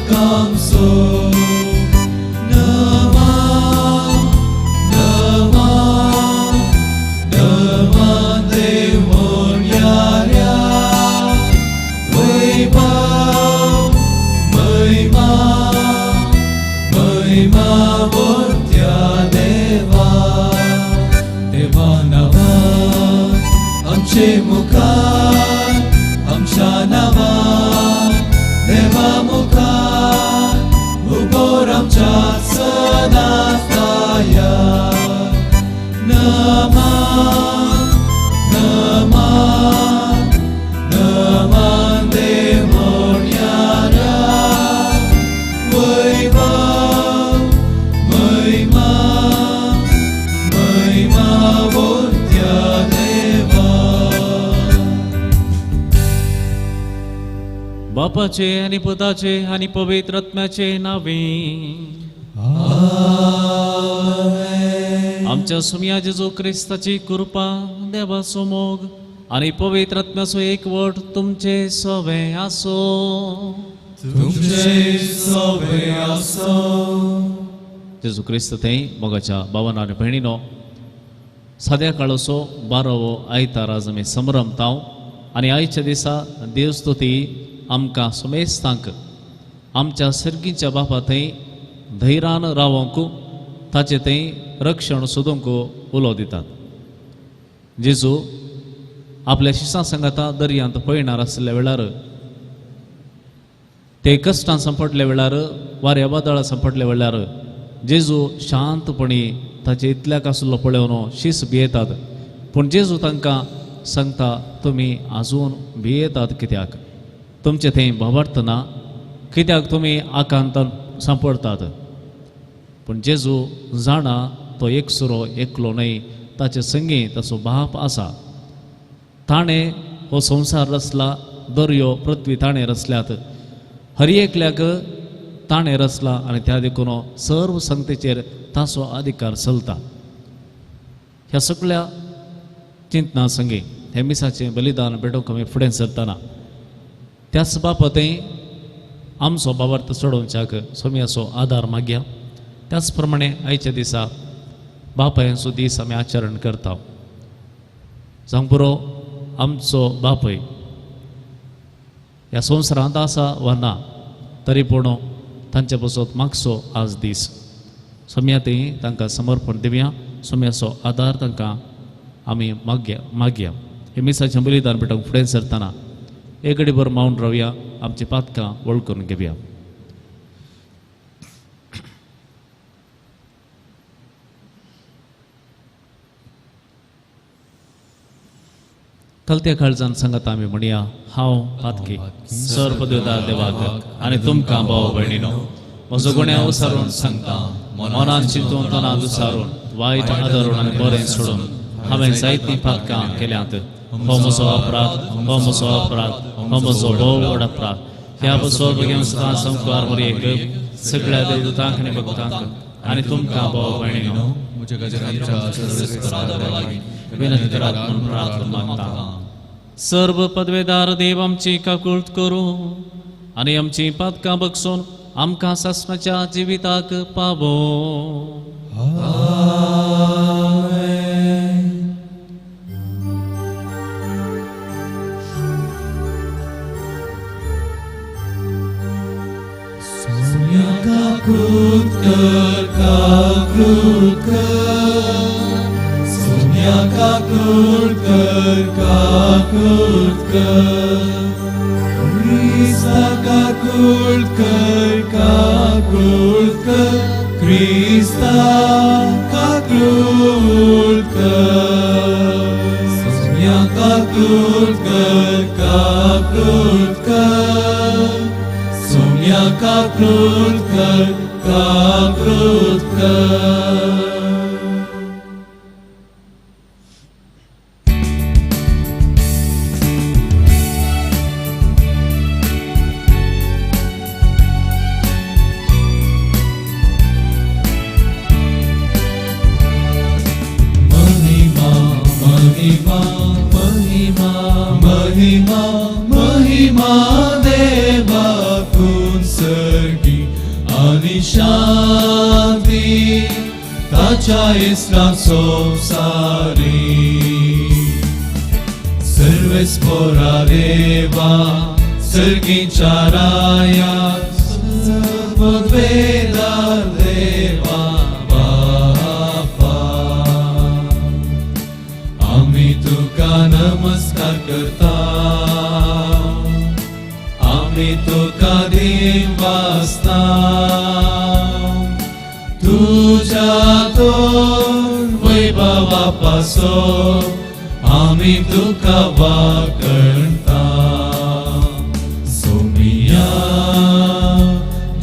kamso Naman Dev Moryarya Vaibhav Mahima Murtya Deva Deva Nava Amche Mukhan Amsha Nava Deva Mukhan Uboram Chat Sanastaya Naman Dev Moryarya Vaibhav Mahima Murtya Deva बापाचे आणि पुताचे आणि पवित्र आत्म्याचे नावे आमच्या सुमिया जेजू ख्रिस्ताची कृपा देवाचो मोग आणि पवित्र आत्म्याचो एकवट तुमचे सवे आसो तुमचे सवे आसो जेजू ख्रिस्त थंय मोगाच्या भावांनो आनी भयणीनो सद्या काळोचो 12वो आयतार आज आमी संभ्रमताव आनी आयच्या दिसा देवस्तुती आमकां सुमेस्तांक आमच्या सर्गीच्या बापा थंय धैर्यान रावोंक ताचे थंय रक्षण सोदूंक उलो दितात जेजू आपल्या शिसां सांगाता दर्यांत पळयणार आसल्या वेळार ते कश्टां संपटल्या वेळार वाऱ्या वादळां संपटल्या वेळार जेजू शांतपणी ताचे इतल्याक आसलो पळोवन शीस भियेतात पूण जेजू तांकां सांगता तुमी आजून भियेतात कित्याक तुमचे थंय भावार्थ ना कित्याक तुमी आकांतान सांपडतात पूण जेजू जाणा तो एकसुरो एकलो न्हय ताचे संगी ताचो बाप आसा ताणें हो संवसार रचला दर्यो पृथ्वी ताणें रचल्यात हर एकल्याक ताणें रचला आनी त्या देखून सर्व संगतेचेर ताचो अधिकार चलता ह्या सगळ्या चिंतना संगी हे मिसाचें बलिदान भेटोवंक आमी फुडें सरतना त्याच बाबतीं आमचो भावार्थ सोडोवच्याक सोम्याचो आदार मागया त्याच प्रमाणे आयच्या दिसा बापायांचो दीस आमी आचरण करता जावं बरो आमचो बापय ह्या संवसारांत आसा वा ना तरी पूण तांचे बसत मागचो आज दीस सोम्या थंय तांकां समर्पण दिवया सोम्याचो आदार तांकां आमी मागया हे मिसाचें बलिदान भेटोवंक फुडें सरतना एक घडीभर मावन रावया आमची पातकां वळ करून घेवया कलत्या काळजान सांगता आमी म्हणया हांव पातकी सर पदवेदार देवाक आनी तुमकां भाव भयणीनो म्हजो गुन्यांव विसारून सांगता मनान चिंतून तनात विसारून वायट आदरून आनी बरें सोडून हांवें जायतीं पातकां केल्यांत हो म्हजो अपराध हो म्हजो अपराध हो म्हजो भोव व्हड अपराध ह्या बसोर बेगीन सदां संस्कार मरयेक सगळ्या देवदूतांक आनी भक्तांक आनी तुमकां भाव भयणीनो विनंती करात म्हणून प्रार्थना मागता सर्व पदवेदार देव आमची काकूळट करूं आनी आमची पातकां बगसून आमकां सासणाच्या जिविताक पावो महिमा देवा कुन सर्गी आणि शांती ताच्या इस्लाम सोसारी सर्वेस पोरा देवा सर्गीच्या राया सर्ववेदार देवा बापा आम्ही तुका नमस्कार करता आम्ही तुका दिन वाचता तुझ्यातून वैभवापासून आम्ही तुका वाकणता सोमिया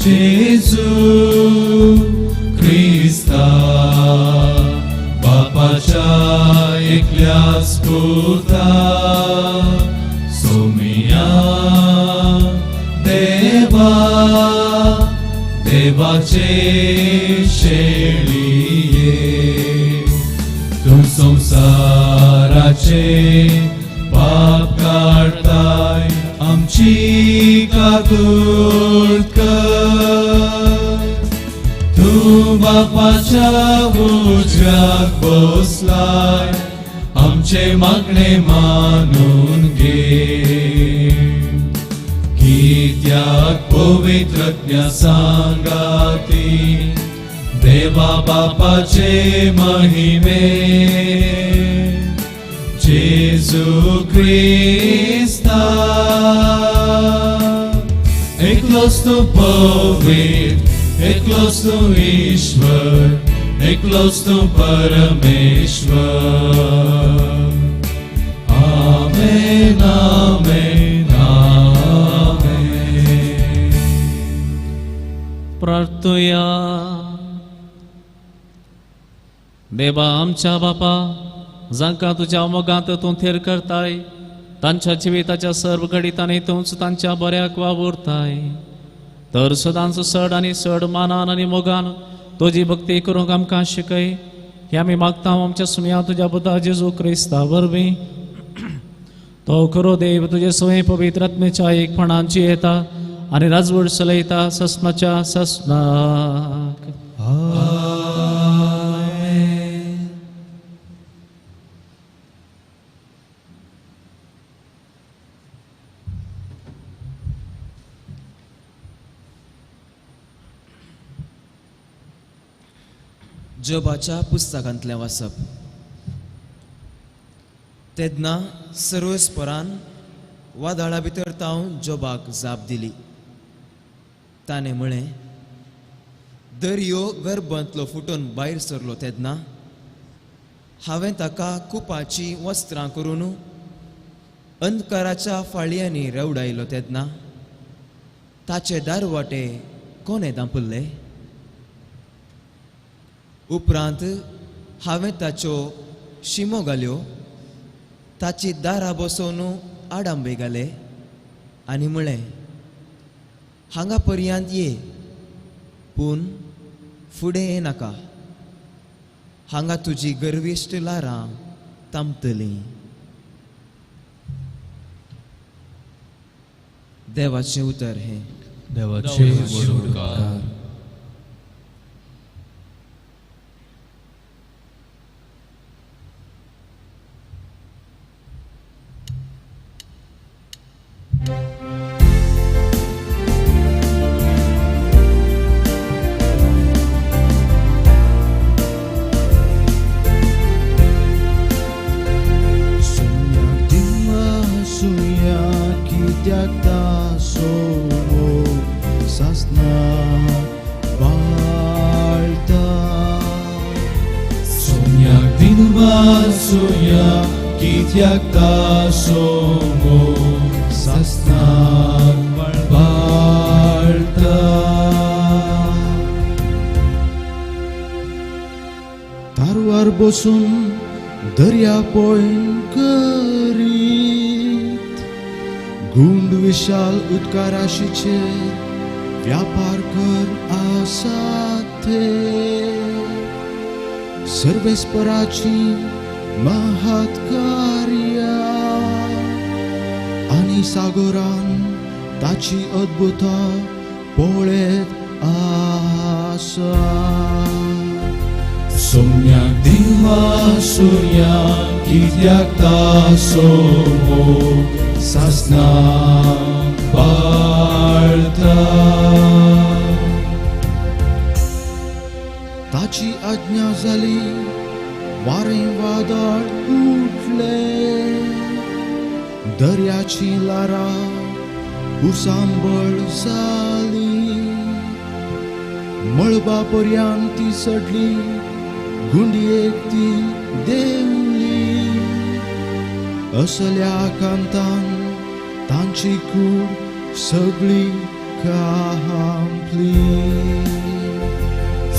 जेजू ख्रिस्ता बापाच्या एकल्याच पुता सोमिया देवा देवाचे शेळिये तू संसाराचे पाप काढताय आमची काकूट कर तू बापाच्या उजव्याक बसलाय आमचे मागणे मानून घे कित्याक पवित्रज्ञ सांगाती देवा बापाचे महिमे जेजू ख्रिस्ता एकलोच तू पवित्र एकलोच तू ईश्वर एकलोच तू परमेश्वर आमेन आमेन आमेन प्रार्थया देवा आमच्या बापा जांकां तुज्या मोगांत तूं थेर करताय तांच्या जिविताच्या सर्व घडितांनी तूंच तांच्या बऱ्याक वावुरताय तर सदांच चड आनी चड मानान आनी मोगान तुजी भक्ती करूंक आमकां शिकय हे आमी मागता आमच्या सुमया तुज्या पुता जेजू क्रिस्ता वरवीं तो खरो देव तुजे सवय पवित्र आत्मेच्या एकपणांची येता आनी राजवट चलयता ससनाच्या ससनाक जोबाच्या पुस्तकांतलें वाचप तेन्ना सर्वेस्परान वादळा भितर तांव जोबाक जाप दिली ताणें म्हळें दर्यो गर्भांतलो फुटून भायर सरलो तेन्ना हांवें ताका कुपाची वस्त्रां करून अंधकाराच्या फाळयांनी रवडायलो तेन्ना ताचे दारवाटे कोणें धांपले उपरांत हांवें ताच्यो शिमो घाल्यो ताची दारां बसोवन आडांबे घाले आनी म्हळें हांगा पर्यंत ये पूण फुडें येनाका हांगा तुजी गर्विश्ट लारां तामतलीं देवाचें उतर हें देवाचे वडणूककार Kityakta somo sasnak balta तारवार बसून दर्या पळोवन करीत गुंड विशाल उदकाराशीचे व्यापार कर आसात ते सर्वेस्पराची महात कार्या आनी सागरान ताची अद्भुता पळयत आसा. सोम्याक दिवा सुर्या कित्याक तासो मोग सासना बाळता. ताची आज्ञा जाली, वारें वादळ उठले, दर्याची लारां उसांबळ जाली. मळबा पर्यंत ती चडली, गुंडयेक ती देंवली. असल्या कांतान तांची कूड सगळी कांपली.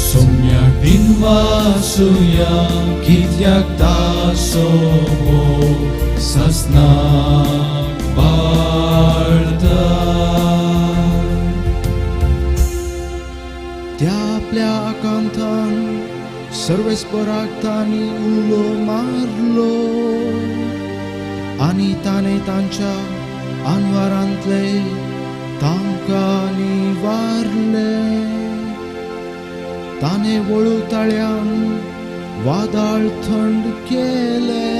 सोम्याक दिवा सुर्या कित्याक तासो मोग सासना बाळता. त्या आपल्या आकांतान सर्वेस्पराक तांणी उलो मारलो, आनी ताणें तांच्या आनवारांतले तांकां निवारले. ताणें वळुताळ्यान वादळ थंड केले,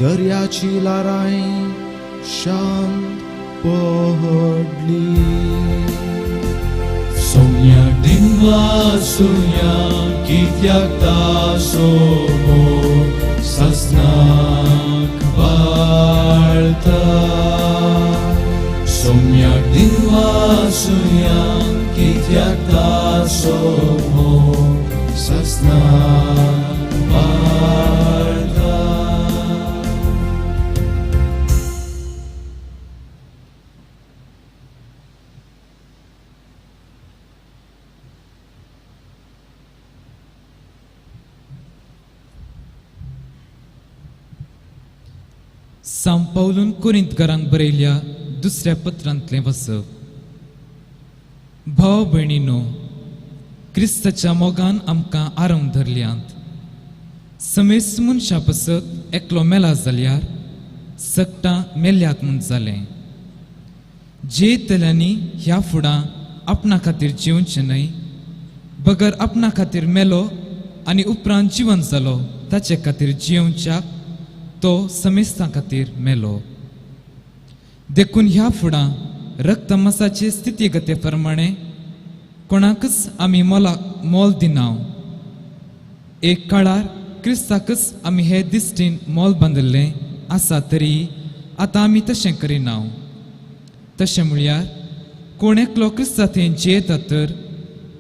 दर्याची लारांय शांत पडली. सोम्याक दिवा सुर्या कित्याक तासो मोग सासनाक बाळता. सोम्याक दिवा सुर्या कित्याक तासो मोग सासनाक बाळता. सांत पौलून कोरिंथकारांक बरयल्या दुसऱ्या पत्रांतलें वचप. भाव भयणीनो, क्रिस्ताच्या मोगान आमकां आरंभ धरल्यांत. समेस मनशा पसत एकलो मेला जाल्यार सकटां मेल्ल्याक म्हूण जालें. जे तेल्यांनी ह्या फुडां आपणा खातीर जिवचें न्हय, बगर आपणा खातीर मेलो आनी उपरांत जिवन जालो ताचे खातीर जिवच्याक तो समेस्तां खातीर मेलो. देखून ह्या फुडां रक्त मांसाचे स्थितीगते प्रमाणे कोणाकच आमी मोल दिनाव. एक काळार क्रिस्ताकच आमी हे दिश्टीन मोल बांदिल्लें आसा, तरी आतां आमी तशें करिनाव. तशें म्हळ्यार कोण एकलो क्रिस्तांतें जियेता तर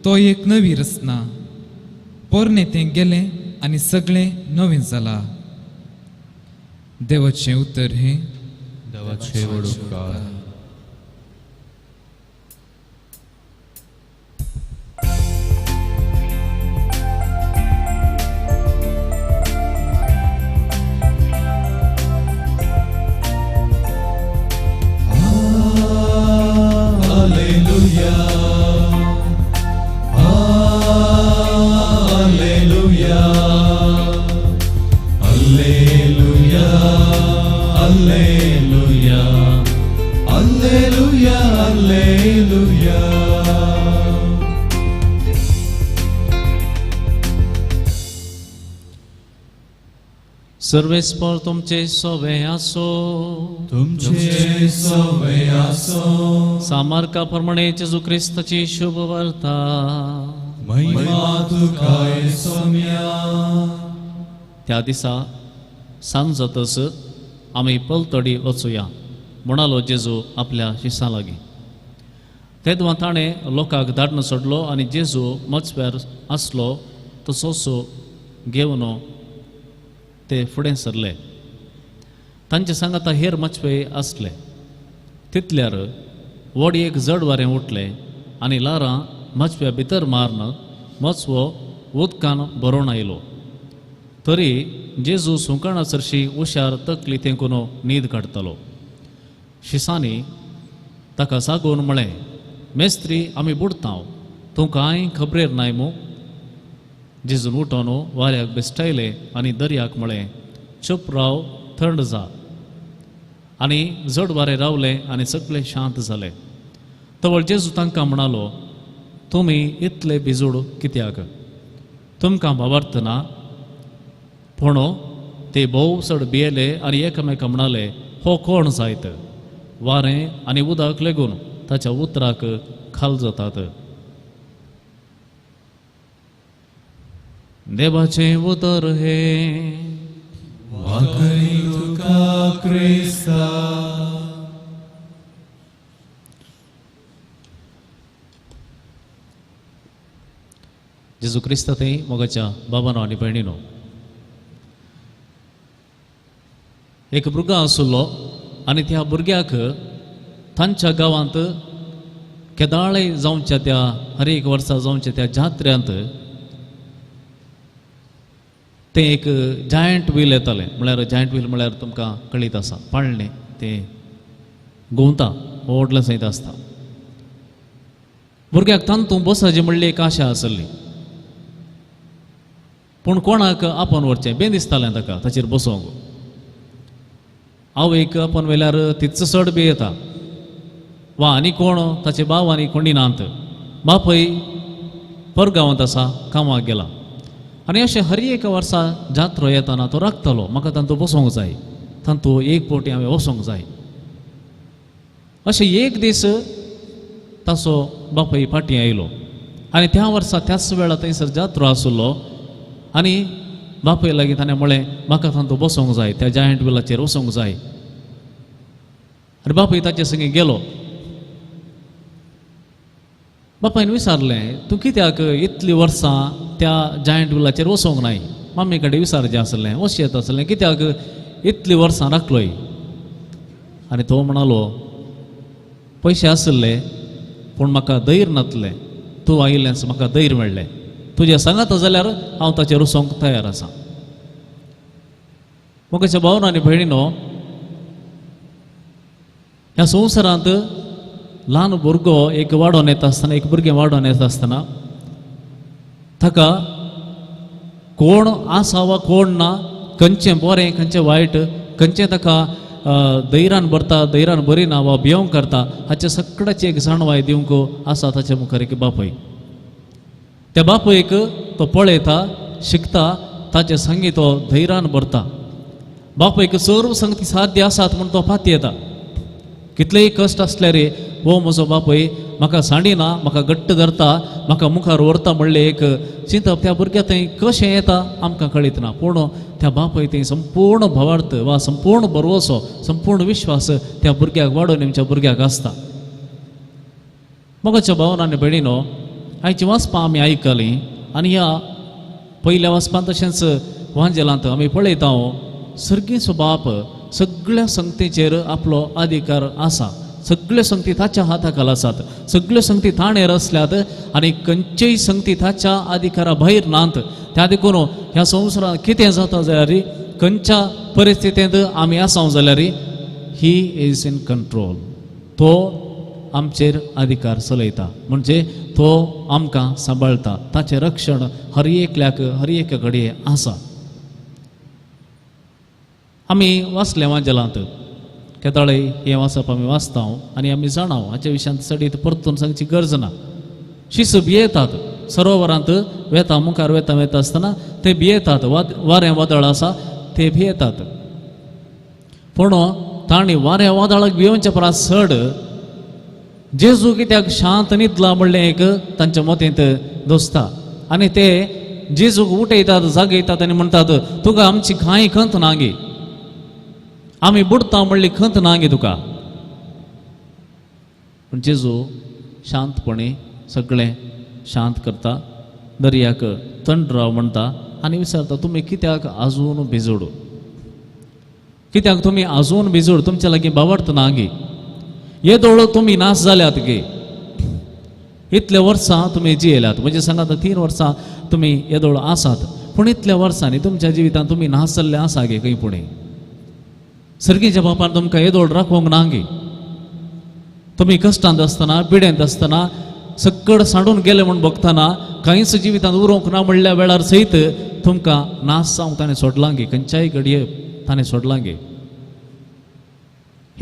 तो एक नवी रचना. पोरणे तें गेलें आनी सगळें नवें जालां. देवाचें उतर हें. देवाचे व्हड उपकार. Hallelujah. Hallelujah. Hallelujah. Hallelujah. Hallelujah. Hallelujah. सर्वेस्पर तुमचे सवे आसो. तुमचे सवय आसो. सामार्का प्रमाणे जेजू क्रिस्ताची शुभ वार्ता. महिमा तुकाय सोम्या. त्या दिसा सांज जातस आमी पलतडी वचुया म्हणालो जेजू आपल्या शिश्यां लागीं. तेदवा ताणें लोकांक धाडून सोडलो आनी जेजू मचप्यार आसलो तसोसो घेवन ते फुडें सरले. तांचे सांगाता हेर मचपे आसले. तितल्यार व्हड एक जड वारें उठलें आनी लारां मचप्या भितर मारन मचवो उदकान भरोवन आयलो. तरी जेजू सुकणा चरशी हुशार तकली तेंकून न्हीद काडतालो. शिसांनी ताका सांगून म्हळें, मेस्त्री आमी बुडतांव, तूं कांय खबरेर नाय मू. जेजून उठोन वाऱ्याक बेस्टायले आनी दर्याक म्हळें, चूप राव, थंड जा. आनी जड वारें रावलें आनी सगळें शांत जालें. तवळ जेजू तांकां म्हणालो, तुमी इतले बिजोड कित्याक? तुमकां भावार्थ ना? पूण ते भोव चड भियेले आनी एकामेकां म्हणाले, हो कोण जायत? वारें आनी उदक लेगून ताच्या उतराक खाल जातात. देवाचें उतर हे. वाकई तुका क्रिस्ता. जेजू क्रिस्ता थंय मोगाच्या बाबानो आनी भयणीनो, एक भुरगो आसलो आनी त्या भुरग्याक तांच्या गांवांत केदाळे जावच्या त्या हर एक वर्सा जावच्या त्या जात्र्यांत ते एक जायंट व्हील येतालें. म्हळ्यार जायंट व्हील म्हळ्यार तुमकां कळीत आसा, पाळणें तें घुंवता व्हडलें सयत आसता. भुरग्याक तांतूं बसाची म्हणली एक आशा आसली, पूण कोणाक आपोवन व्हरचें बें दिसतालें ताका ताचेर बसोंक. आवयक आपोवन व्हेल्यार तिच चड बी येता, वा आनी कोण ताचे बाव आनी कोणी नात. बापय परगांवांत आसा, कामाक गेला. आनी अशें हर एक वर्सा जात्रो येताना तो राखतालो, म्हाका तांतूं बसोंक जाय, तांतूं एक पोटी हांवें वसोंक जाय. अशें एक दीस ताचो बापय फाटीं आयलो आनी त्या वर्सा त्याच वेळा थंयसर जात्रो आसलो आनी बापय लागीं ताणें म्हळें, म्हाका तांतूं बसोंक जाय, त्या जायंट व्हिलाचेर वसोंक जाय. आनी बापय ताचे संगी गेलो. बापायन विचारलें, तूं कित्याक इतलीं वर्सां त्या जायंट व्हिलाचेर वसोंक नाय? मम्मी कडेन विचारचें आसलें, वचचें येता आसलें, कित्याक इतलीं वर्सां राखलोय? आनी तो म्हणालो, पयशे आसले पूण म्हाका धैर्य नासलें, तूं आयिल्लेंच म्हाका धैर्य मेळ्ळें. तुजें सांगात जाल्यार हांव ताचेर वसोंक तयार आसां. मोगाच्या भावांनो आनी भयणीनो, ह्या संवसारांत ल्हान भुरगो एक वाडोवन येता आसतना, एक भुरगें वाडोवन येता आसतना ताका कोण आसा वा कोण ना, खंयचें बरें खंयचें वायट, खंयचें ताका धैर्यान भरता धैर्यान भरिना वा भियोंग करता, हाचे सगळ्याची एक जाणवाय दिवंक आसा ताचे मुखार एक बापय. त्या बापयक तो पळयता, शिकता, ताचे संगी तो धैर्यान भरता. बापयक सर्व संगती साध्य आसात म्हूण तो फाती येता. कितलेय कश्ट आसले रे, हो म्हजो बापय म्हाका सांडिना, म्हाका घट्ट धरता, म्हाका मुखार व्हरता म्हणलें एक चिंतप त्या भुरग्या थंय कशें येता आमकां कळीत ना. पूण त्या बापय थंय संपूर्ण भावार्थ वा संपूर्ण भरवोसो, संपूर्ण विश्वास त्या भुरग्याक वाडोवन आमच्या भुरग्याक आसता. मोगाच्या भावांनो आनी भयणीनो, आयची वाचपां आमी आयकलीं आनी ह्या पयल्या वाचपांत तशेंच वांजेलांत आमी पळयता सर्गीचो बाप सगळ्या संगतीचेर आपलो अधिकार आसा. सगळ्यो संगती ताच्या हाताखाल आसात, सगळ्यो संगती ताणेर आसल्यात आनी खंयच्योय संगती ताच्या अधिकारा भायर नात. त्या देखून ह्या संवसारांत कितें जाता जाल्यार, खंयच्या परिस्थितींत आमी आसां जाल्यार ही इज इन कंट्रोल. तो आमचेर अधिकार चलयता, म्हणजे तो आमकां सांबाळटा. ताचें रक्षण हर एकल्याक हर एका कडेन आसा. आमी वाचलें वांजेलांत, केदाळे हें वाचप आमी वाचता आनी आमी जाणा, हाच्या विशयांत चडीत परतून सांगची गरज ना. शिस भियेतात, सरोवरांत वेता, मुखार वेता वेता आसतना ते भियेतात. वारें वादळ आसा ते भियेतात. पूण तांणी वारें वादळाक भियोवच्या परस चड जेजू कित्याक शांत न्हिदला म्हणलें एक तांच्या मतींत दोसता. आनी ते जेजूक उठयतात, जागयतात आनी म्हणटात, तुका आमची कांय खंत ना गे, आमी बुडता म्हणली खंत ना गे तुका. पूण जेजू शांतपणी सगळें शांत करता, दर्याक थंड राव म्हणटा आनी विचारता, तुमी कित्याक आजून भिजोड? कित्याक तुमी आजून भिजोड? तुमच्या लागीं बावर्थ ना गे? येदोळ तुमी नाश जाल्यात गे. इतले वर्सां तुमी जियेल्यात, म्हणजे सांगात 3 वर्सां तुमी येदोळ आसात, पूण इतल्या वर्सांनी तुमच्या जिवितांत तुमी नाश जाल्ले आसा गे खंय पुणे. सर्गीच्या बापान तुमकां येदोळ राखोवंक ना गे. तुमी कश्टांत आसतना, पिडेंत आसतना, सक्कड सांडून गेले म्हूण बगतना, कांयच जिवितांत उरोवंक ना म्हणल्या वेळार सयत तुमकां नाश जावंक ताणें सोडलां गे, खंयच्याय घडये ताणें सोडलां गे.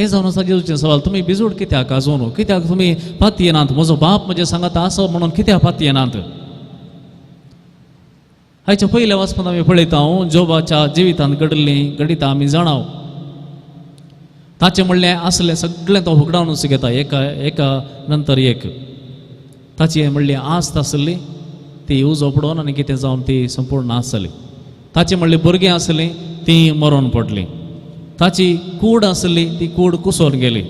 हे जावन आसा जेजूचे सवाल. तुम्ही बिजोड कित्याक आजून कित्याक तुम्ही पाती येनात? म्हजो बाप म्हणजे सांगाता आसो म्हणून कित्याक पाती येनात? हाच्या पयल्या वाचपांत आमी पळयता जोबाच्या जिवितांत घडिता आमी जाणाव. ताचे म्हणलें आसलें सगळें तो उगडावनूच घेता एका नंतर एक. ताची म्हणली आस्त आसली ती उजो पडोन आनी कितें जावन ती संपूर्ण आसली. ताची म्हणली भुरगीं आसलीं ती मरोन पडली. ताची कूड आसली ती कूड कुसोन गेली.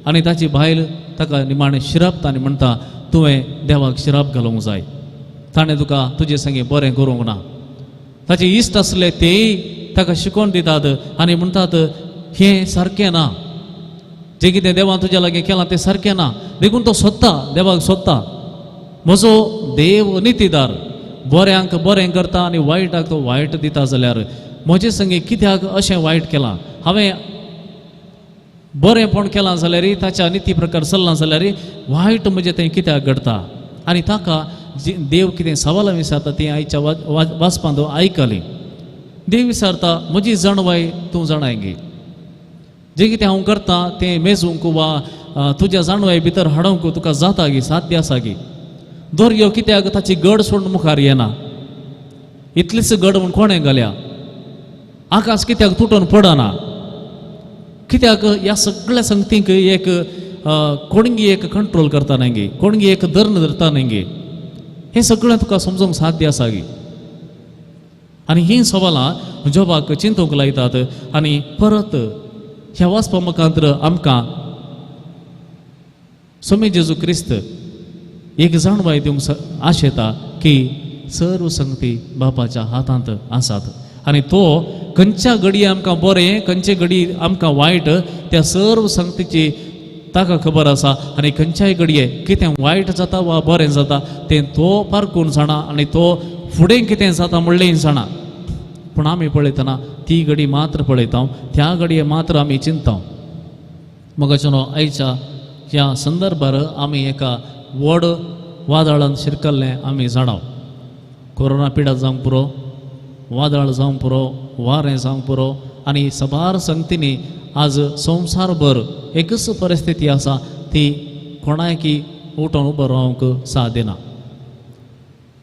आनी ताची बायल ताका निमाणें शिरप ताणें म्हणटा तुवें देवाक शिराप घालूंक जाय. ताणें तुका तुजे संगे बरें करूंक ना. ताचे इश्ट आसले तेय ताका शिकोवन दितात आनी म्हणटात हें सारकें ना. जें कितें देवान तुज्या लागीं केलां तें सारकें ना. देखून तो सोदता देवाक सोदता. म्हजो देव नितीदार बऱ्यांक बरें करता आनी वायटाक तो वायट दिता. जाल्यार म्हजे संगे कित्याक अशें वायट केलां? हांवें बरेंपण केलां जाल्यार ताच्या निती प्रकार चल्लां जाल्यार वायट म्हजें तें कित्याक घडटा? आनी ताका देव कितें सवालां विचारता ती आयच्या वाचपांत आयकली. देव विचारता म्हजी जाणवाय तूं जाणाय गे. जें कितें हांव करता तें मेजूंक वा तुज्या जाणवाय भितर हाडूंक तुका जाता गे, साध्य आसा गे. दर्यो कित्याक ताची गड सोडून मुखार येना? इतलीच गड म्हूण कोणें घाल्या? आकाश कित्याक तुटून पडना? कित्याक ह्या सगळ्या संगतींक एक कोणगी एक कंट्रोल करता न्ही गे, कोणगी एक धर्न धरता न्ही गे. हें सगळें तुका समजूंक साध्य आसा गे. आनी हीं सवालां जोबाक चिंतूंक लायतात. आनी परत ह्या वाचपा मुखांतर आमकां स्वामी जेजू क्रिस्त एक जाणवाय दिवंक आशेता की सर्व संगती बापाच्या हातांत आसात. आनी तो खंयच्या घडये आमकां बरें खंयचे घडी आमकां वायट त्या सर्व संगतीची ताका खबर आसा. आनी खंयच्याय घडये कितें वायट जाता वा बरें जाता तें तो पारखून जाणा आनी तो फुडें कितें जाता म्हणलें जाणा. पूण आमी पळयतना ती घडी मात्र पळयता, त्या घडये मात्र आमी चिंतता. मगाच्यान आयच्या ह्या संदर्भार आमी एका व्हड वादळांत शिरकल्लें आमी जाणाव. कोरोना पिडा जावंक पुरो, वादळ जावंक पुरो, वारें जावंक पुरो आनी सबार संगतींनी आज संवसारभर एकच परिस्थिती आसा ती कोणायकी उठोन उबो रावंक साथ दिना.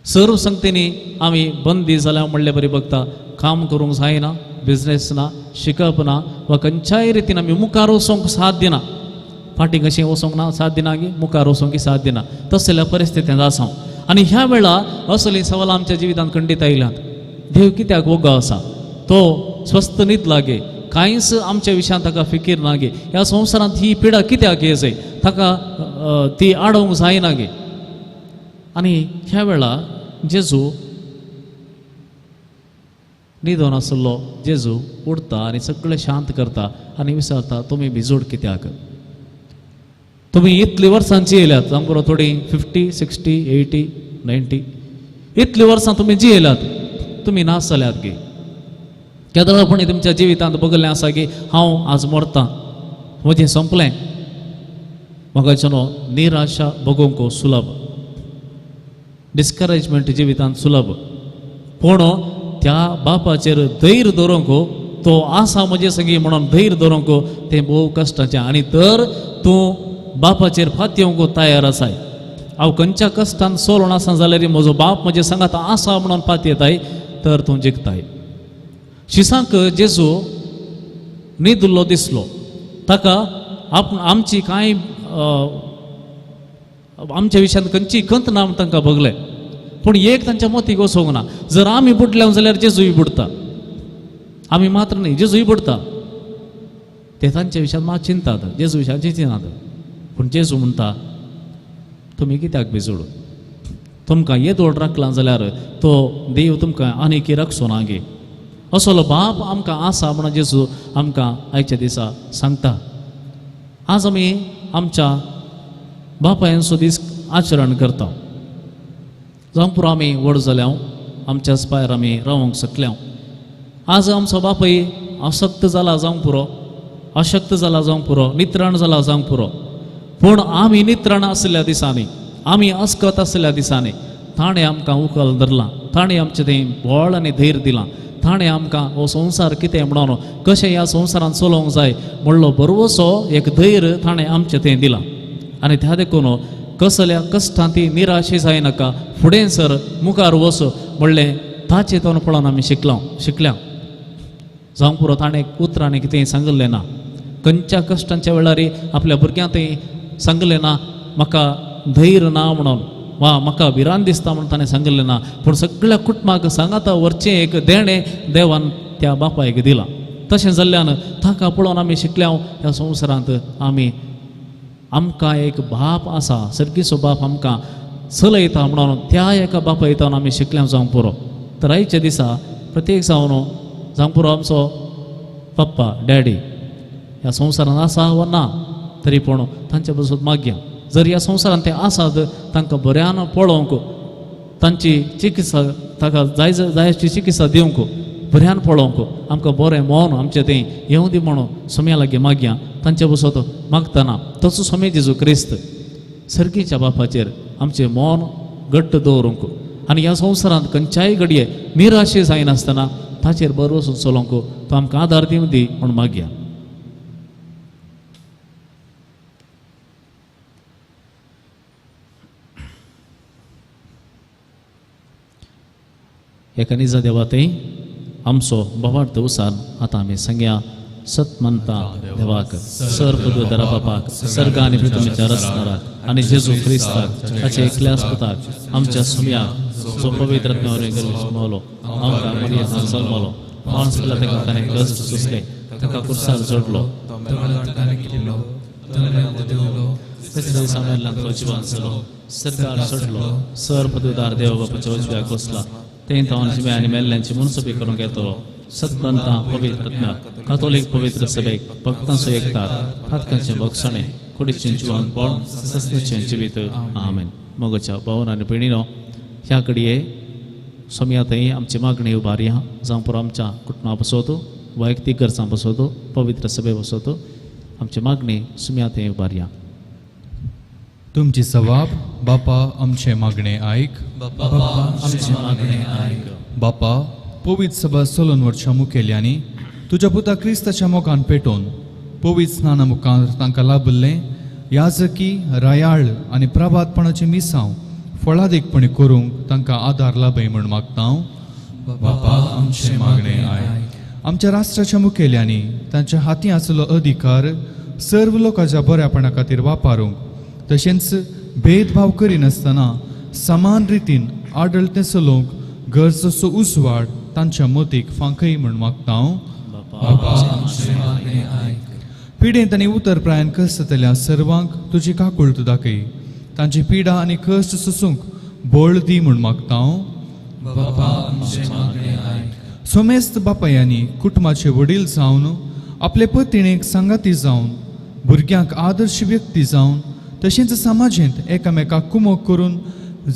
सर्व संगतींनी आमी बंदी जाल्या म्हणलें बरी बघता. काम करूंक जायना, बिझनेस ना, शिकप ना वा खंयच्याय रितीन आमी मुखार वचोंक साथ दिना. फाटीं कशें वचोंक ना साथ दिना गे, मुखार वचोंक साथ दिना. तसल्या परिस्थितींत आसा. आनी ह्या वेळा असलीं सवालां आमच्या जिवितांत खंडीत आयल्यात. देव कित्याक वोगो आसा? तो स्वस्थ न्हीद लागे, कांयच आमच्या विशयान ताका फिकीर ना गे. ह्या संवसारांत ही पिडा कित्याक येजय ताका ती आडोवंक जायना गे. आनी ह्या वेळा जेजू न्हिदोन आसलो जेजू उठता आनी सगळें शांत करता आनी विचारता तुमी भिजोड कित्याक? तुमी इतलीं वर्सांची येयल्यात, जावं बरो थोडीं 50, 60, 80, 90 इतलीं वर्सां तुमी जियेल्यात, तुमी नास जाल्यात गे. केदळपणी तुमच्या जिवितांत बगल्लें आसा की हांव आज मरतां, म्हजें संपलें. म्हाका निराशा बगोवंक सुलभ, डिस्करेजमेंट जिवितांत सुलभ. पूण त्या बापाचेर धैर्य दवरूंक, तो आसा म्हजे संगी म्हणून धैर्य दवरूंक तें भोव कश्टाचें. आनी तर तूं बापाचेर फात येवंक तयार आसाय. हांव खंयच्या कश्टान सोलोन आसा जाल्यार म्हजो बाप म्हजे सांगात आसा म्हणून फात येताय तर तूं जिखताय. शिसांक जेजू न्हिदलो दिसलो. ताका आमची कांय आमच्या विशयान खंयची खंत ना तांकां बगलें. पूण एक तांच्या मतीक वचोंक ना. जर आमी बुडल्या जाल्यार जेजूय बुडता. आमी मात्र न्ही, जेजूय बुडता. ते तांच्या विशयान मात चिंतात, जेजू विशयान चिंतिनात. पूण जेजू म्हणटा तुमी कित्याक भिजोड? तुमकां येदोड राखला जाल्यार तो देव तुमकां आनीक राखचो ना गे. असलो बाप आमकां आसा म्हणून जेजू आमकां आयच्या दिसा सांगता. आज आमी आमच्या बापायचो दीस आचरण करता. जावं पुरो आमी व्हड जाल्यां, आमच्याच पांयार आमी रावंक शकल्या. आज आमचो बापूय आसक्त जाला जावंक पुरो, अशक्त जाला जावंक पुरो, नित्राण जाला जावंक पुरो. पूण आमी नित्राण आसल्या दिसांनी, आमी अस्कत आसल्या दिसांनी ताणें आमकां उखल धरलां. ताणें आमचें तें बळ आनी धैर्य दिलां. ताणें आमकां हो संवसार कितें म्हणून कशें ह्या संवसारांत चलोवंक जाय म्हणलो बरोसो एक धैर्य ताणें आमचें तें दिलां आनी त्या देखून कसल्या कश्टां ती निराशी जायनाका फुडें सर मुखार वच म्हणलें ताचें तोंड पळोवन आमी शिकल्या जावं पुरो ताणें उतरांनी कितेंय सांगलें ना खंयच्या कश्टांच्या वेळार आपल्या भुरग्यांक सांगलें ना म्हाका धैर्य ना म्हणून वा म्हाका भिरांत दिसता म्हणून ताणें सांगलें ना पूण सगळ्या कुटुंबाक सांगाता व्हरचें एक देणें देवान त्या बापायक दिलां तशें जाल्ल्यान ताका पळोवन आमी शिकल्या ह्या संवसारांत आमकां एक बाप आसा सर्गीचो बाप आमकां चलयता म्हणून त्या एका बापायतान आमी शिकल्या जावंक पुरो तर आयच्या दिसा प्रत्येक जावं पुरो आमचो पप्पा डॅडी ह्या संवसारांत आसा वा ना तरी पूण तांचे बसून मागया जर ह्या संवसारांत ते आसात तांकां बऱ्यान पळोवंक तांची चिकित्सा ताका जायची चिकित्सा दिवंक बऱ्यान पळोवंक आमकां बरें मोन आमचें तें येवं दी म्हणून सोम्या लागीं मागया तांचे बसत मागतना तसो सोमे जेजू क्रिस्त सर्गीच्या बापाचेर आमचें मोन घट्ट दवरूंक आनी ह्या संवसारांत खंयच्याय घडये निराशे जायनासतना ताचेर बरो वचून चलोवंक तो आमकां आदार दिवं दी म्हूण मागया एका निजा देवातय आमचो बोवाड उसान आतां आमी सांगया सत म्हणटा देवाक सर्व दरा बापाक सर्ग आनी पृथ्वीच्या रचणाराक आनी जेजू क्रिस्ताक ताचे एकल्या आस्पताक आमच्या सुम्याक जो पवित्र मोलो आमकां मरियेन जल्मलो माणूस केला ताका ताणें कश्ट सुसले ताका कुर्सार जोडलो तो जिवान चलो सरकार सोडलो सर्व पदवीदार देव बापाच्या उजव्याक बसला तें तावन जिमे आनी मेल्ल्यांची मुनसुबी करूंक येतलो सतपंथा पवित्र आत्म्याक कातोलीक पवित्र सभेक भक्तांचो एकतात फातकांचें बक्षणे कुडीचें जिवन पळ सस्तेचें जिवीत आमेन मोगच्या भावन आनी भयणीनो ह्या कडये सोम्यातय आमची मागणी उबारया जावं पुरो आमच्या कुटुंबा बसोत वैयक्तीक गरजां बसोत पवित्र सभे बसोत आमची मागणी सुम्यातय उबारया तुमची सवाब बापा आमचे मागणे आयक आमची मागणी आयक बापा पवित्र सभा 16 वर्सां मुखेल्यांनी तुज्या पुता क्रिस्ताच्या मोगान पेटोवन पवित्र स्नाना मुखार तांकां लाभल्लें याजकी रायाळ आनी प्रभातपणाचें मिसांव फळादीकपणी करूंक तांकां आदार लाभय म्हूण मागता हांव बापा आमचे मागणे आयक आमच्या राष्ट्राच्या मुखेल्यांनी तांच्या हाती आसलो अधिकार सर्व लोकांच्या बऱ्यापणा खातीर वापरूंक तशेंच भेदभाव करिनासतना समान रितीन आडळतें चलोवंक गरजसो उसवाड तांच्या मतीक फांकय म्हूण मागता हांव पिडेंत आनी उतर प्रायान कश्ट जातल्या सर्वांक तुजी काकुळट दाखय तांची पिडा आनी कश्ट सोसूंक बळ दी म्हूण मागता हांव सोमेस्त बापायांनी कुटुंबाचे वडील जावन आपले पत्नीक सांगाती जावन भुरग्यांक आदर्श व्यक्ती जावन तशेंच समाजेंत एकामेकाक कुमोग करून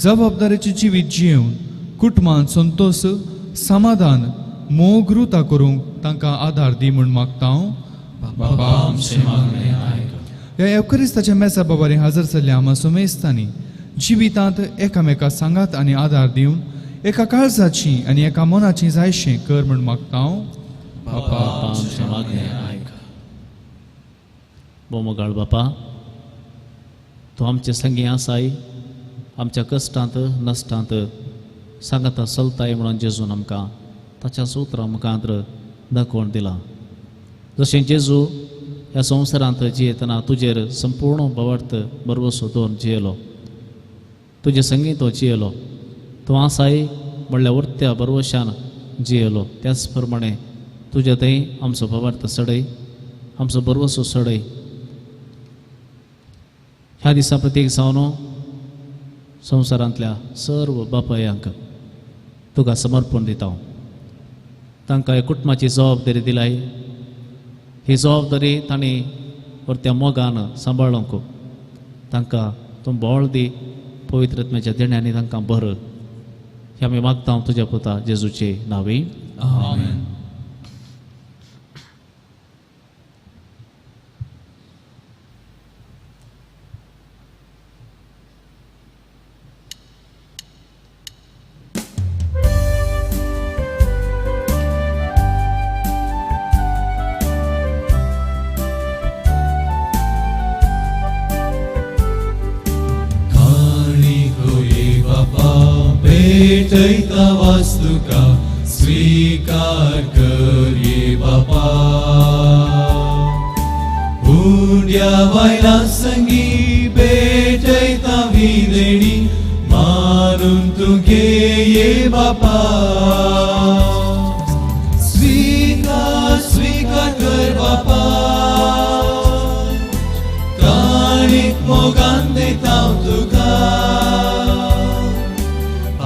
जबाबदारेचें जिवीत जियेवन कुटुंबांत संतोष समाधान मोग रुता करूंक तांकां आदार दी म्हूण मागता हांव ह्या एवकरिस्ताच्या मेसा बाबारी हजर जाल्ल्या आमा सोमेस्तांनी जिवितांत एकामेका सांगात आनी आदार दिवन एका काळजाची आनी एका मनाची जायशें कर म्हूण मागता हांव बोमोगाळ बापा तूं आमचे संगी आसाय आमच्या कश्टांत नश्टांत सांगाता चलताय म्हणून जेजून आमकां ताच्या सुत्रां मुखांत्र दाखोवन दिलां जशें जेजू ह्या संवसारांत जियेतना तुजेर संपूर्ण बवार्थ बरवसो दवरून जियेलो तुजे संगी तो जियेलो तूं आसाय म्हणल्यार उरत्या बरवशान जियेलो त्याच प्रमाणे तुजे थंय आमचो बवार्थ सडय आमचो बरवसो सडय ह्या दिसा प्रत्येक जावन संवसारांतल्या सर्व बापायांक तुका समर्पण दिता हांव तांकां ह्या कुटुंबाची जबाबदारी दिलाय ही जबाबदारी तांणी परत्या मोगान सांबाळूंक तांकां तूं बोळ दी पवित्रत्म्याच्या देण्यांनी तांकां भर हें आमी मागता हांव तुज्या पुता जेजूचे नांवे आमेन. भेटैता वास्तुका स्वीकार कर ये बापा. हुंड्या बायला संगी भेटैता विदेणी मानून तू घे ये बापा. स्वीकार स्वीकार कर बापा. काणीक मोगान देता तुका.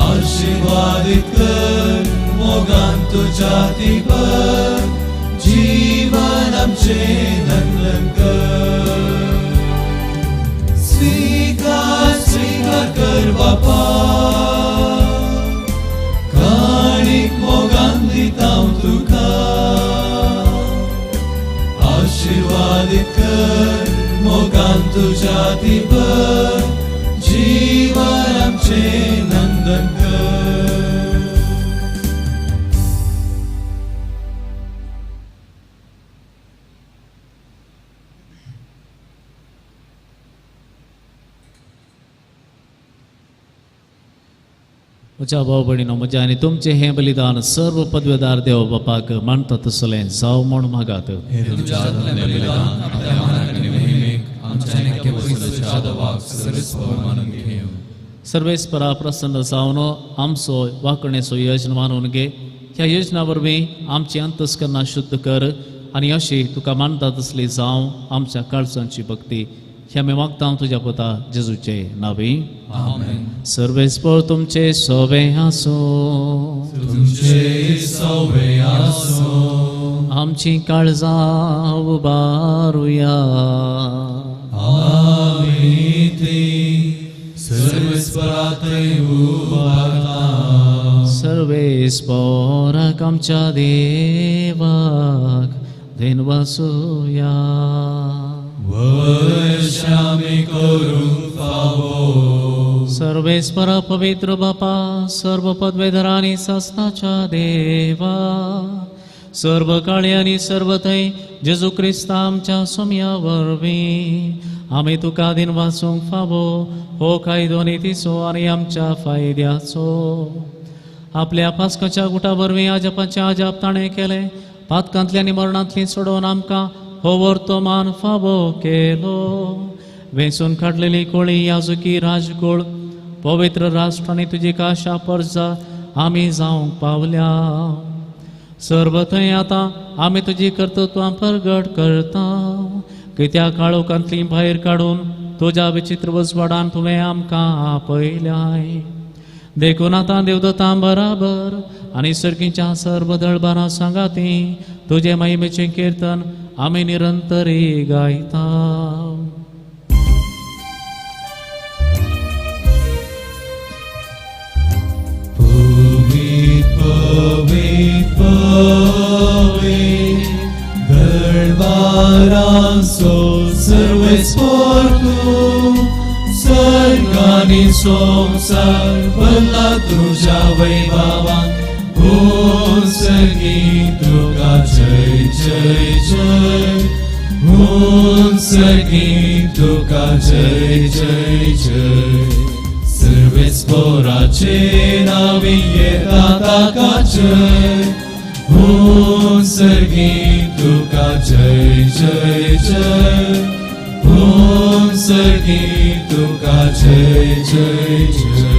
आशीर्वादित कर मोगान तुझ्या दिवर. जीवन आमचे नंदन कर. स्वीकार स्वीकार कर बापा. काणीक मोगान दिता तुका. आशीर्वादित कर मोगान तुझ्या दिवर. जीवन आमचे नंदन कर. म्हज्या भाव भयणीनो म्हजें आनी तुमचें हें बलिदान सर्व पदवेदार देव बापाक मानता तसलें जावं म्हूण मागात. हे तुमच्या आत्म्यातलें बलिदान आपल्या मानाक आनी महिमेक आमच्या नेमके पवित्र देवाक सर्वस्व मानून घेव. सर्वेस्परा प्रसन्न जावन आमचो वांकणेचो यजन मानून घे. ह्या यजना वरवीं आमची अंतस्करणां शुद्ध कर आनी अशी तुका मानता तसली जावं आमच्या काळजांची भक्ती. हे आमी मागता तुज्या पुता जेजूचे नांवी. आमेन. सर्वेस्पर तुमचे सोवे आसो. तुमचे सवे आसो. आमची काळजां उबारुया. आमी ती सर्वस्परातय उबारता. सर्वेस्पराक आमच्या देवाक देनवासुया. वर्षामी करूंक फावो. सर्वेस्परा पवित्र बापा सर्व पदवेधरांनी सासनाच्या देवा सर्व काळी आनी सर्व थंय जेजू क्रिस्त आमच्या सोम्या वरवीं आमी तुका दिन वाचूंक फावो. हो कायदो नितीचो आनी आमच्या फायद्याचो. आपल्या पास्काच्या गुटा वरवीं आजापाचें आजाप ताणें केलें. पातकांतली आनी मरणांतली सोडोवन आमकां हो वर्तमान फावो केलो. वेंचून काडलेली कोळी याजकी राजकोळ पवित्र राष्ट्र आनी तुजी काशा पर्जा आमी जावंक पावल्या. सर्व थंय आतां आमी तुजी कर्तृत्वां परगट करता. कित्याक काळोखांतली भायर काडून तुज्या विचित्र उजवाडान तुवें आमकां आपयल्याय. देखून आतां देवदत्तां बराबर आनी सर्गीच्या सर्व दळबारां सांगाती तुजे महिमेचें किर्तन आमी निरंतरी गायता. पवित्र पवित्र पवित्र दळबारांचो सर्वेस्पर तूं. सर्गांनी संसार भरला तुज्या वैभवान. हो सर्गी तुका जय जय जय. हो सर्गी तुका जय जय जय. सर्वेस्पराचे नावी येता ताका जय. हो सर्गी तुका जय जय जय. हो सर्गी तुका जय जय जय.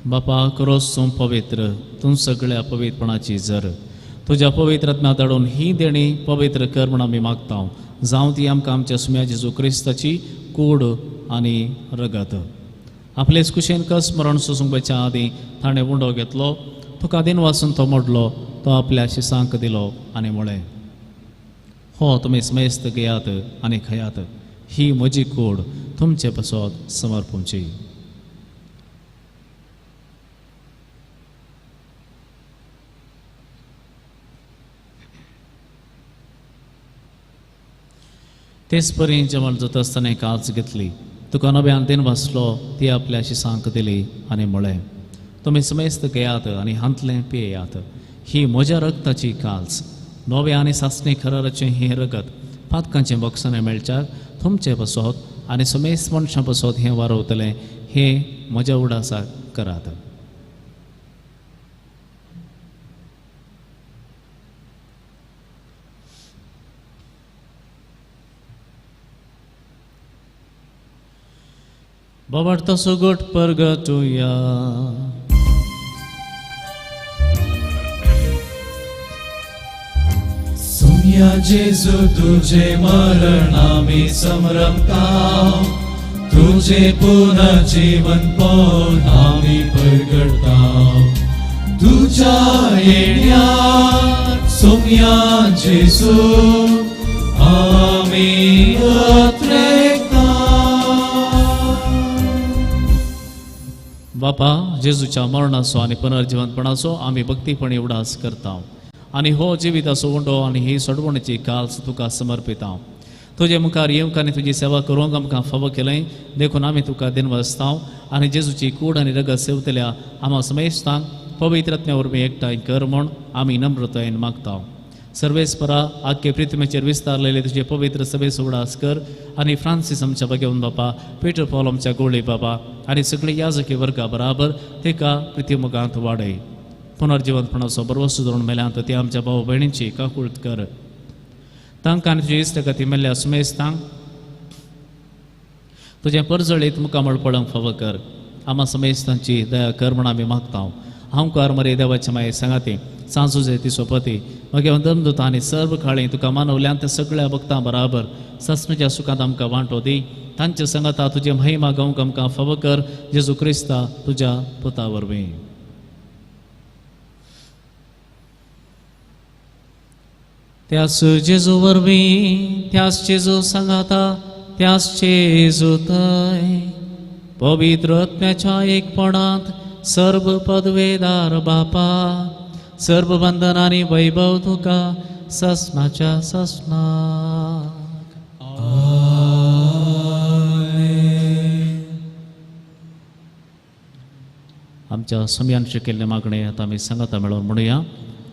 बापा रोसूं पवित्र तूं सगळ्या पवित्रपणाची जर तुज्या पवित्र आत्म्या धाडून ही देणी पवित्र कर म्हूण आमी मागता. जावं ती आमकां आमच्या सुम्या जेजू क्रिस्ताची कूड आनी रगत. आपलेच कुशेन कस स्मरण सुसूंकच्या आदीं ताणें उंडो घेतलो. तुका दिन वाचून तो मोडलो. तो आपल्या शिसांक दिलो आनी म्हळें हो तुमी मेस्त घेयात आनी खयात. ही म्हजी कूड तुमचे पासत समर्पूंची. तेच परी जेवण जाता आसतना काच घेतली. तुका नव्यान दिन वाचलो ती आपल्या शिसांक दिली आनी म्हळें तुमी समेस्त घेयात आनी हांतलें पियेयात. ही म्हज्या रगताची काल्स नवे आनी सासणी खराराचें हें रगत पातकांचें बक्षणें मेळच्याक तुमचे पासत आनी समेस्त मनशां पासत हें वारवतलें हें म्हज्या उडासाक करात. Babarta sugot purgatoria. सुम्या जेजू तुझे मरण आम्ही समरमता, तुझे पुनर्जीवन पण आम्ही परगडता. तुझ्या येण्यात सुम्या जेजू आम्ही अत्रेकता. बापा जेजूच्या मरणाचो आनी पुनर्जीवनपणाचो आमी भक्तीपणी उडास करता आनी हो जिविताचो उंडो आनी ही सोडवणेची काल्स तुका समर्पिता. तुजे मुखार येवंक आनी तुजी सेवा करूंक आमकां फावो केलें देखून आमी तुका दिनवसता आनी जेजूची कूड आनी रगत सेवतल्या आम्हा समेस्तांक पवित्र आत्म्या वरवीं एकठांय कर म्हूण आमी नम्रतायेन मागता. सर्वेस्परा आख्खे पृथ्वीचेर विस्तारलेले तुजे पवित्र सभेचो उडास कर आनी फ्रांसीस आमच्या भगवंत बापा, पीटर पॉल आमच्या गोळी बाबा आनी सगळी याजकी वर्गा बराबर तिका पृथ्वीमुखांत वाडय. पुनर्जीवनपणाचो बरो सुदारून मेल्यांत ते आमच्या भाव भयणींची काकूळट कर. तांकां आनी तुजे इश्टगती मेल्ल्या सुमेस्तांक तुजें परजळीत मुखामळ पडोवंक फावो कर. आम्हा समेस्तांची दया कर म्हूण आमी मागता. हांवकार मरे देवाचे माये सांगाती सांजुजे ती सोपती मगे वंदनदूत आनी सर्व काळी तुका मानवल्यान त्या सगळ्या भक्तां बराबर ससणेच्या सुखांत आमकां वांटो दी. तांच्या संगता तुजी महिमा गावंक आमकां फावो कर. जेजू क्रिस्ता तुज्या पुता वरवीं. त्याच जेजू वरवीं त्याच जेजू सांगाता त्याच जेजू थंय पवित्र आत्म्याच्या एकपणांत सर्व पदवेदार बापा, सर्व बंधन आनी वैभव तुका ससनाच्या ससनाक. आमच्या समयान शिकिल्ले मागणे आता आमी सांगाता मेळोन म्हणुया.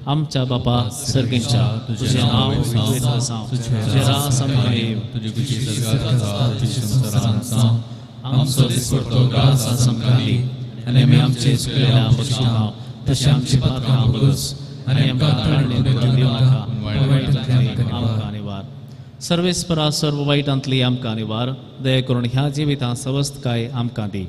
आमच्या बापा सर्गींच्या तुझे नाव पवित्र जावं, तुझे राज आमकां येव, तुझी खुशी स्वर्गांत आसा तशी संसारांत जावं. आमचो दिसपट्टो गास आमकां दी आनी आमी आमचे चुकलेल्या बक्षिता तशें आमची पातळां बगस आनी आमकां ताळणे दिवं नाका, वायटांतली आमकां निवार. सर्वेस्परा सर्व वायटांतली आमकां निवार. दया करून ह्या जिवितां सवस्थकाय आमकां दी.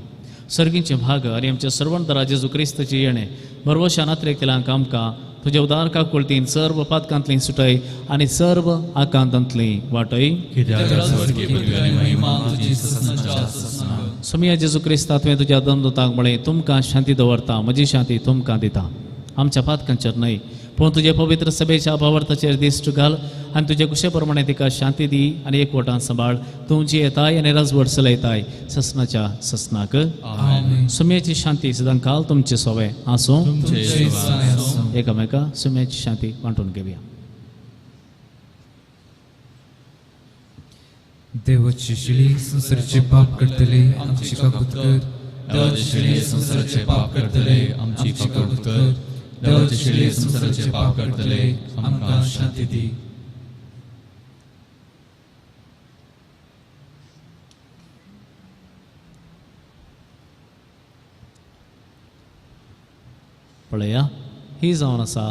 सर्गींचे भाग आनी आमच्या सर्वंतरा जेजू क्रिस्ताची येणे बरवशा नात्रे केल्यांक आमकां तुज्या उदार काकुळतीन सर्व पातकांतली सुटय आनी सर्व आकांतांतली वाटय. समया जेजू क्रिस्ता तुवें तुज्या दंदुतांक म्हळें तुमकां शांती दवरता, म्हजी शांती तुमकां दिता. आमच्या पातकांचेर न्हय पूण तुजे पवित्र सभेच्या भावार्थाचेर दिश्ट घाल आनी तुजे कुशे प्रमाणे तिका शांती दी आनी एकवटान सांबाळ. तूं जी येताय आनी राजवट चलयताय ससनाच्या ससनाक. सुम्याची शांती सदां काल तुमचे सोवे आसूं. एकामेका सुम्याची शांती वांटून घेवया. देवाची शिळी संसाराचे पाप करतले आमची काकूत कर. देवाचे शिळे संसाराचे पाप करतले आमची काकूट कर. देवाचे शिळे संसाराचे पाप करतले आमकां शांती दी. पळया ही जावन आसा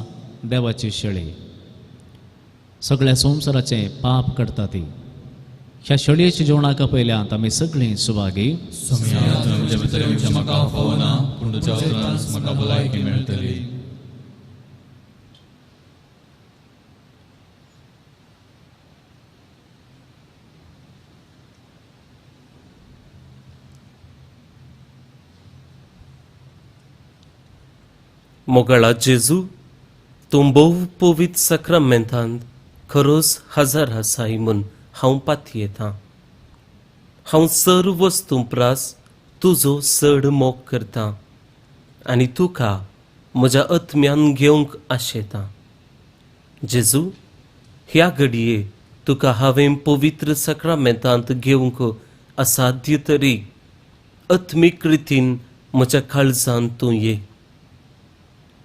देवाची शेळी. सगळ्या संवसाराचे पाप करता ती. ह्या शेळयेच्या जेवणाका पयल्यांत आमी सगळीं सुभागी. म्हज्या भितर येवचें म्हाका फावो ना पूण तुज्या उतरांत म्हाका भलायकी मेळटली. मोगळा जेजू तूं भोव पवित्र सक्रामेंतांत खरोच हजर आसाय म्हूण हांव पातयेतां. हांव सर्व वस्तू प्रास तुजो चड मोग करतां आनी तुका म्हज्या आत्म्यान घेवंक आशेतां. जेजू ह्या घडये तुका हांवें पवित्र सक्रामेंतांत घेवंक असाध्य तरी आत्मीक रितीन म्हज्या काळजांत तूं ये.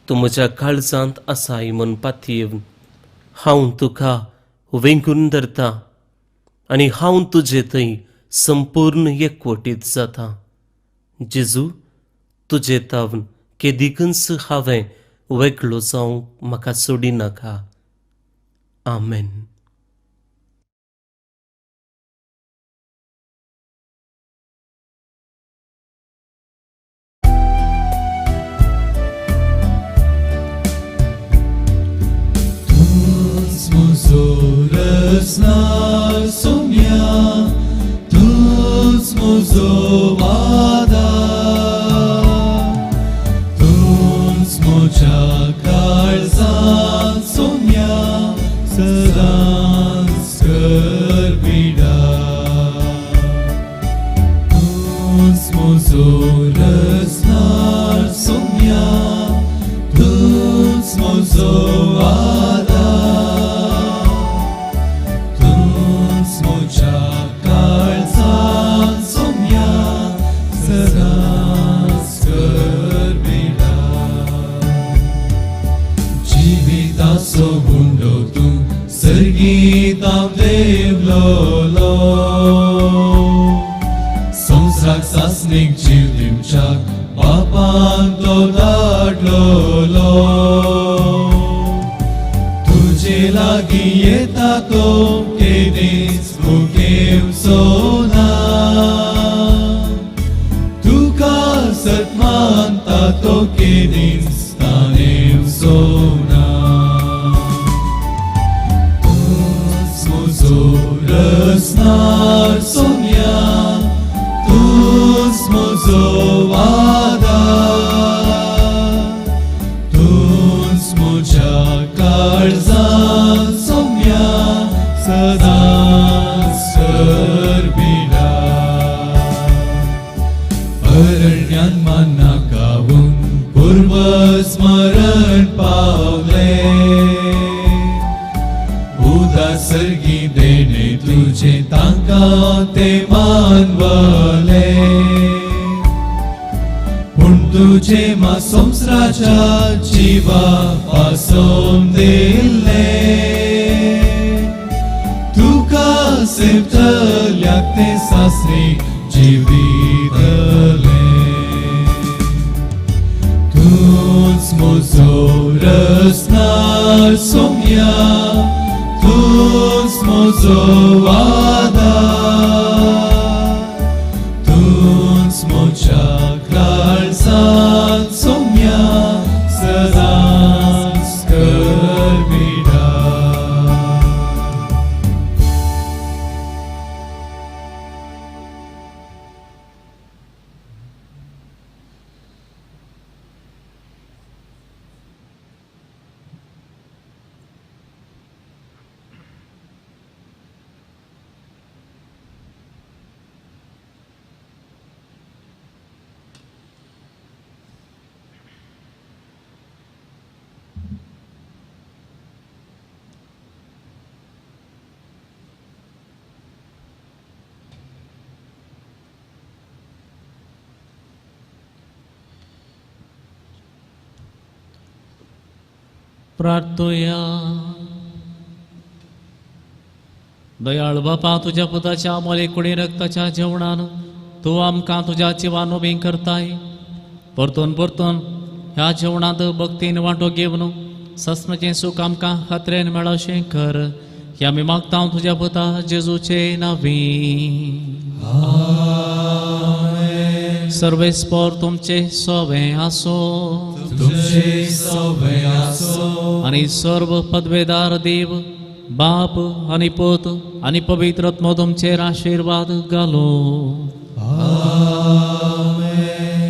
तूं म्हज्या काळजांत आसाय म्हूण पातयेवन हांव तुका वेंगून धरतां आनी हांव तुजे थंय संपूर्ण एकवटीत जाता. जेजू, तुजे तावन केदिकन्स हांवें वेगळो जावंक म्हाका सोडी नाका. आमेन. Rosnar somnia, tuż mozowada, tuż moczakal somnia, sedan skrbida. Tuż mozorosnar somnia, tuż mozowada. Sergitam devlolo, Somsrak sasnik jivdimchak, Bapan to dadlolo. Tuje lagi yeta to kedis mukem sona, Tuka satmanta to kedis stanem sona. Rosnar somnia, tuż mozowada, tuż moczakal somnia, sedan skrbida. Arnyan manakavun purvasmaran pavle, सर्गी देणे तुझे तांका ते मानवले. पूण तुझे मा संसाराच्या जीवा पासून दिले, तुका सेवतल्याक ते सासरी जिवितले. तूच म्हजो रसणार Saumya, tuż mozowada, tuż moczakal somnia, sedan skrbida. प्रार्थोया. Dayal बापा, तुझ्या पुताच्या मोलेकुडी रक्ताच्या जेवणान तू आमकां तुझ्या जिवान उबें करताय. परतून परतून ह्या जेवणात भक्तीन वांटो घेवन सस्नाचें सूख आमकां खात्रेन मेळोशें कर. हे आमी मागता तुझ्या पुता जेजूचे नांवी. सर्वेस्पर तुमचे सोबे आसो, तुमचे सोबे आसो, आणि सर्व पदवेदार देव बाप आणि पुत आणि पवित्र आत्मा तुमचेर आशीर्वाद घालो.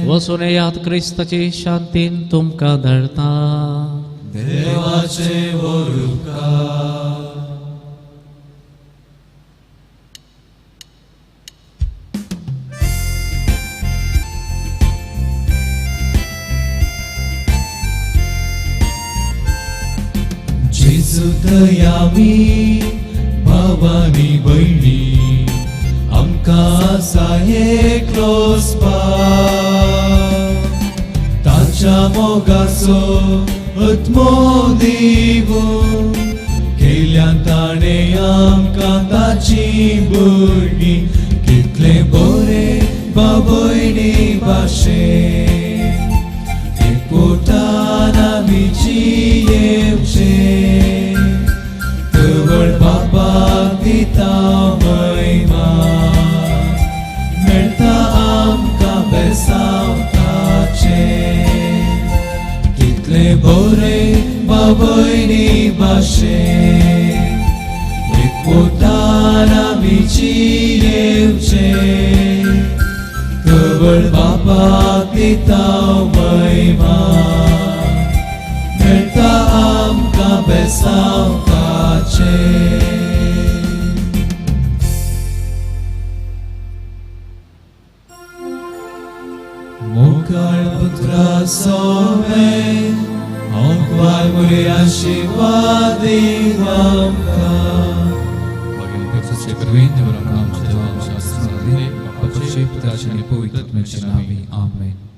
वसून यात क्रिस्ताची शांतीन तुमकां धाडटा. देवाचे उपकार. जेजू दयावी भावानी भयणी आमकां एकलोच पाव. ताच्या मोगाचो आत्मो दिवून केल्या ताणे आमकां ताची भुरगीं. भयणी भाशेन एकवटान आमीची येवचे केवळ बापाक दिता महिमा मेळटा आमकां बेसांवताचे कितले बरे भयणी भाशेन एकवटान आमीची येवचे केवळ बापाक दिता महिमा मेळटा आमकां बेसांवताचे मोकाळ पुत्रा सोवे Okwaj moje आशीर्वादी आमकां Bogiem Ojcu Krwinie, w ramach Ciebie, Siostry, Pociep, Tracie, Pójdę, Tmycie nami. Amen.